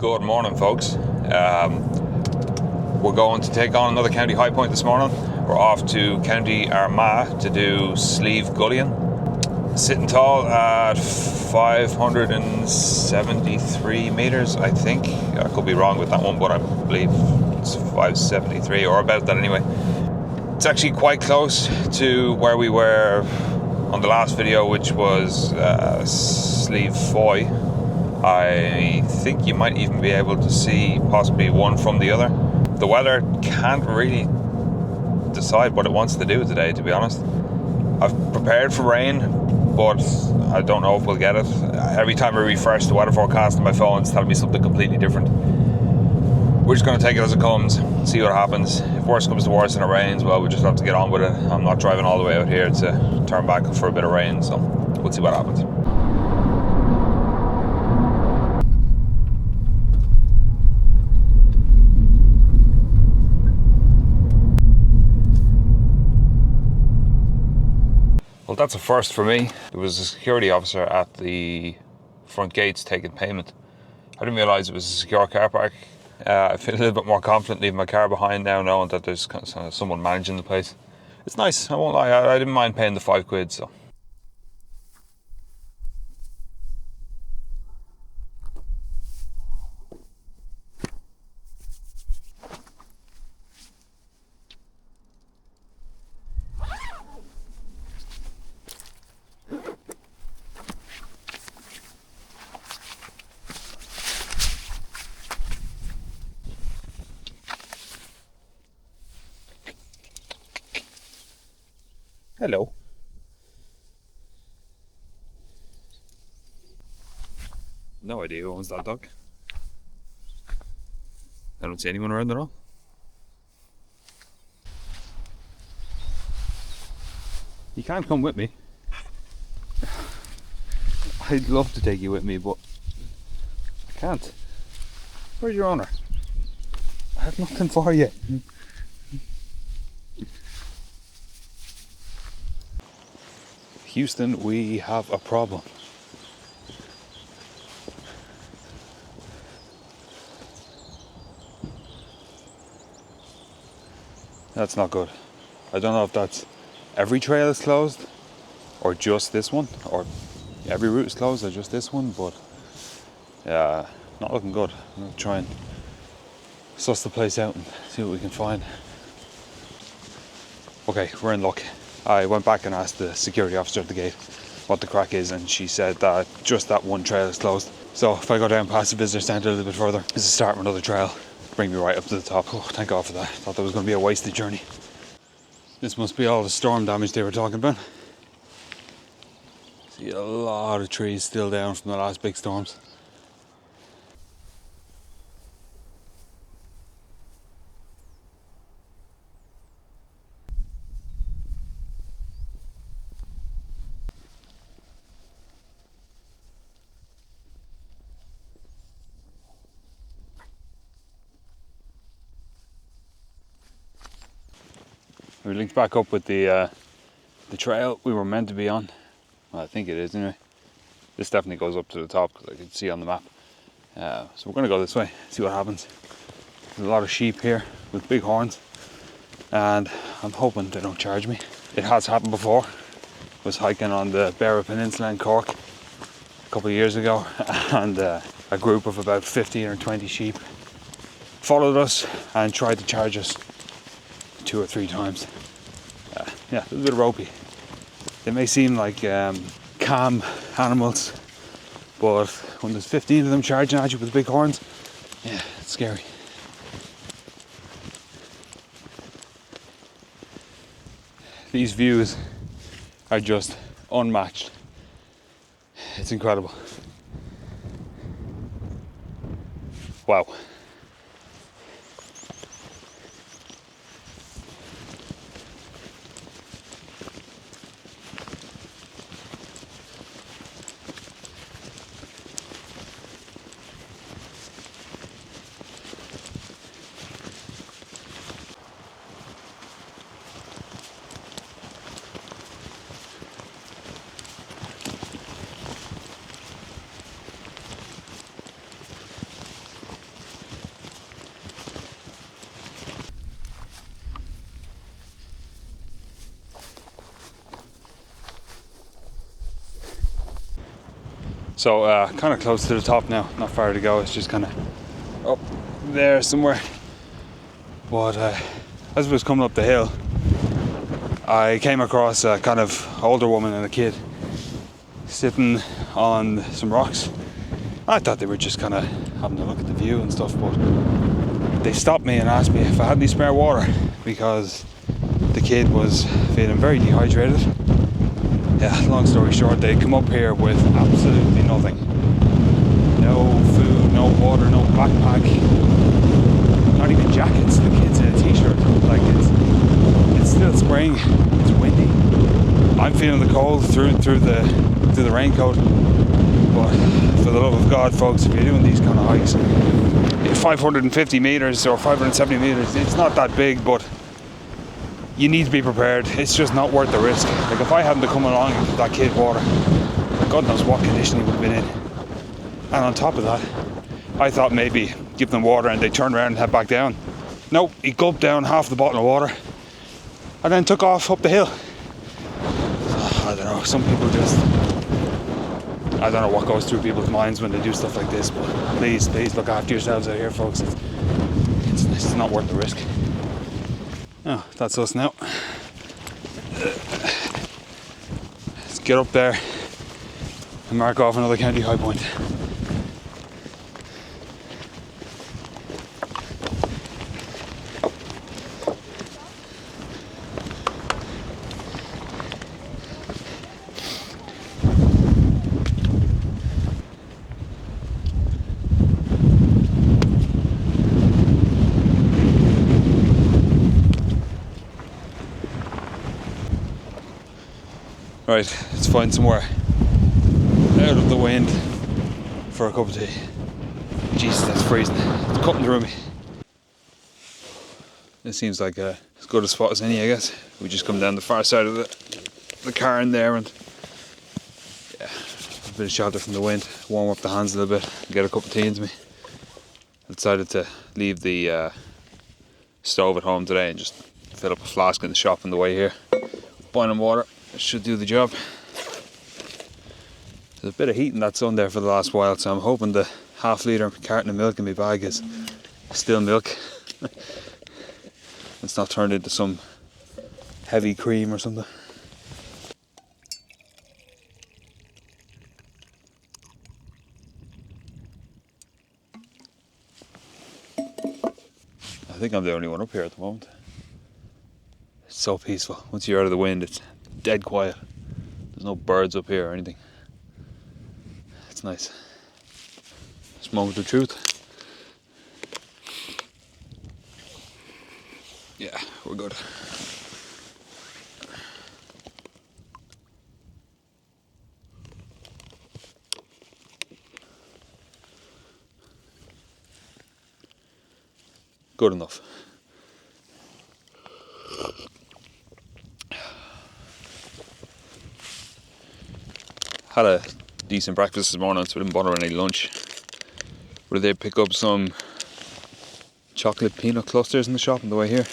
Good morning, folks. We're going to take on another county high point this morning. We're off to County Armagh to do Slieve Gullion. Sitting tall at 573 metres, I think. I could be wrong with that one, but I believe it's 573 or about that anyway. It's actually quite close to where we were on the last video, which was Slieve Foy. I think you might even be able to see possibly one from the other. The weather can't really decide what it wants to do today, to be honest. I've prepared for rain, but I don't know if we'll get it. Every time I refresh the weather forecast on my phone, it's telling me something completely different. We're just going to take it as it comes, see what happens. If worse comes to worse and it rains, well, we just have to get on with it. I'm not driving all the way out here to turn back for a bit of rain, so we'll see what happens. Well, that's a first for me. There was a security officer at the front gates taking payment. I didn't realise it was a secure car park. I feel a little bit more confident leaving my car behind now, knowing that there's kind of someone managing the place. It's nice, I won't lie, I didn't mind paying the £5, so. Hello. No idea who owns that dog. I don't see anyone around at all. You can't come with me. I'd love to take you with me, but I can't. Where's your owner? I have nothing for you. Houston, we have a problem. That's not good. I don't know if that's every trail is closed or just this one, or every route is closed or just this one, but not looking good. I'm gonna try and suss the place out and see what we can find. Okay, we're in luck. I went back and asked the security officer at the gate what the crack is, and she said that just that one trail is closed. So if I go down past the visitor centre a little bit further, this is the start of another trail. Bring me right up to the top. Oh, thank God for that. Thought that was going to be a wasted journey. This must be all the storm damage they were talking about. See a lot of trees still down from the last big storms. We linked back up with the trail we were meant to be on. Well, I think it is anyway. This definitely goes up to the top because I can see on the map. So we're going to go this way, see what happens. There's a lot of sheep here with big horns, and I'm hoping they don't charge me. It has happened before. I was hiking on the Beara Peninsula in Cork a couple of years ago, and a group of about 15 or 20 sheep followed us and tried to charge us 2 or 3 times. Yeah, it was a bit ropey. They may seem like calm animals, but when there's 15 of them charging at you with big horns, yeah, it's scary. These views are just unmatched. It's incredible. Wow. So kind of close to the top now, not far to go. It's just kind of up there somewhere. But as I was coming up the hill, I came across a kind of older woman and a kid sitting on some rocks. I thought they were just kind of having a look at the view and stuff, but they stopped me and asked me if I had any spare water because the kid was feeling very dehydrated. Yeah, long story short, they come up here with absolutely nothing. No food, no water, no backpack, not even jackets. The kid's in a t-shirt. Like it's still spring, it's windy. I'm feeling the cold through the raincoat. But for the love of God, folks, if you're doing these kind of hikes, 550 meters or 570 meters, it's not that big, but you need to be prepared. It's just not worth the risk. Like if I hadn't to come along and give that kid water, God knows what condition he would have been in. And on top of that, I thought maybe give them water and they turn around and head back down. Nope, he gulped down half the bottle of water and then took off up the hill. I don't know, some people just, I don't know what goes through people's minds when they do stuff like this, but please look after yourselves out here, folks. It's not worth the risk. Oh, that's us now. Let's get up there and mark off another county high point. Right, let's find somewhere out of the wind for a cup of tea. Jesus, that's freezing. It's cutting through me. This seems like as good a spot as any, I guess. We just come down the far side of the cairn there and yeah, a bit of shelter from the wind, warm up the hands a little bit, get a cup of tea into me. I decided to leave the stove at home today and just fill up a flask in the shop on the way here. Boiling water. It should do the job. There's a bit of heat in that sun there for the last while, so I'm hoping the half-litre carton of milk in my bag is still milk. It's not turned into some heavy cream or something. I think I'm the only one up here at the moment. It's so peaceful. Once you're out of the wind, it's dead quiet. There's no birds up here or anything. It's nice. It's a moment of truth. Yeah, we're good. Good enough. Had a decent breakfast this morning, so I didn't bother with any lunch. But I did pick up some chocolate peanut clusters in the shop on the way here,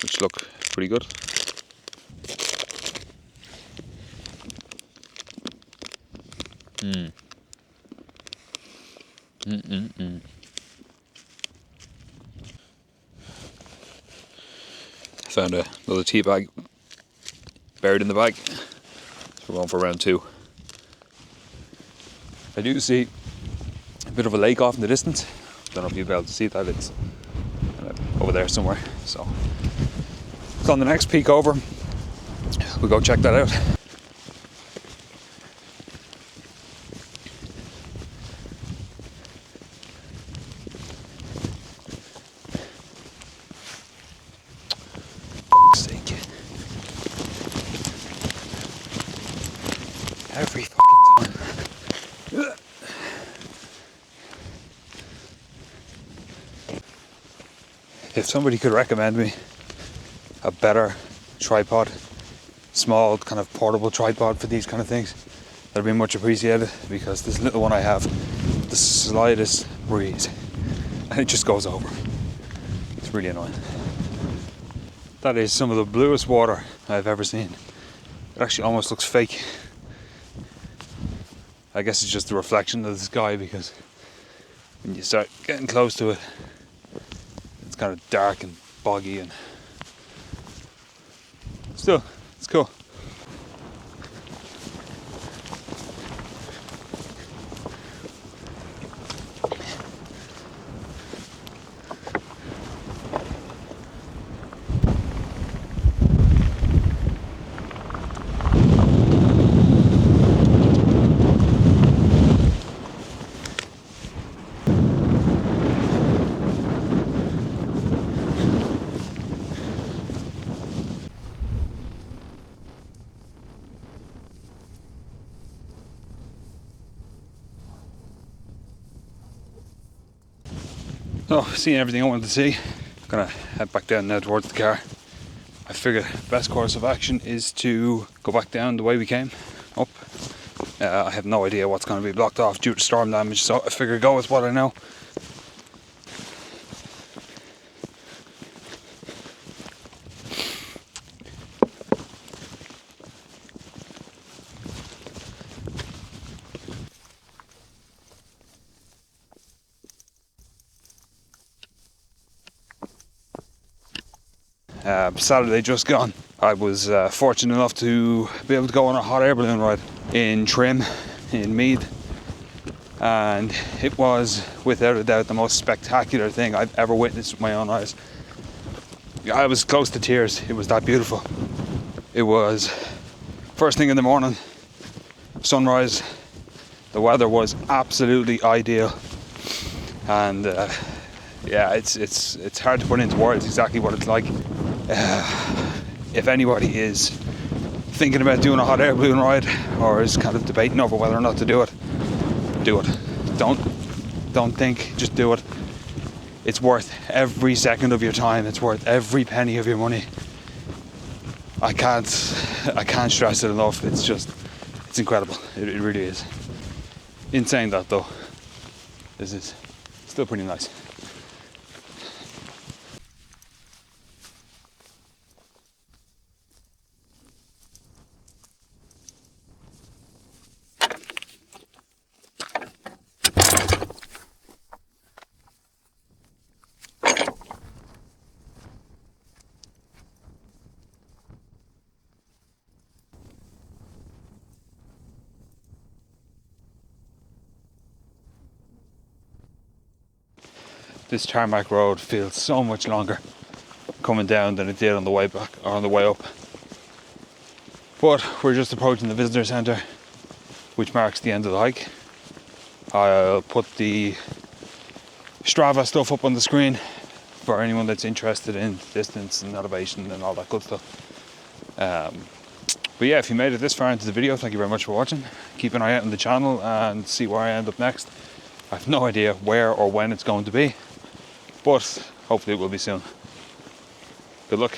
which look pretty good. Found another tea bag buried in the bag. So we're going for round 2. I do see a bit of a lake off in the distance. Don't know if you'll be able to see that. It's over there somewhere. So it's on the next peak over. We'll go check that out. Every fucking time. If somebody could recommend me a better tripod, small kind of portable tripod for these kind of things, that'd be much appreciated, because this little one I have, the slightest breeze and it just goes over. It's really annoying. That is some of the bluest water I've ever seen. It actually almost looks fake. I guess it's just the reflection of the sky, because when you start getting close to it, it's kind of dark and boggy, and still, it's cool. So, seeing everything I wanted to see, I'm gonna head back down now towards the car. I figured the best course of action is to go back down the way we came, up. I have no idea what's going to be blocked off due to storm damage, so I figured go with what I know. Saturday just gone, I was fortunate enough to be able to go on a hot air balloon ride in Trim, in Meath, and it was without a doubt the most spectacular thing I've ever witnessed with my own eyes. I was close to tears, it was that beautiful. It was first thing in the morning, sunrise, the weather was absolutely ideal, and yeah, it's hard to put into words exactly what it's like. If anybody is thinking about doing a hot air balloon ride, or is kind of debating over whether or not to do it, do it. Don't think, just do it. It's worth every second of your time. It's worth every penny of your money. I can't stress it enough. It's incredible. It really is. In saying that though, this is still pretty nice. This tarmac road feels so much longer coming down than it did on the way back or on the way up. But we're just approaching the visitor centre, which marks the end of the hike. I'll put the Strava stuff up on the screen for anyone that's interested in distance and elevation and all that good stuff. But yeah, if you made it this far into the video, thank you very much for watching. Keep an eye out on the channel and see where I end up next. I have no idea where or when it's going to be, but hopefully it will be soon. Good luck.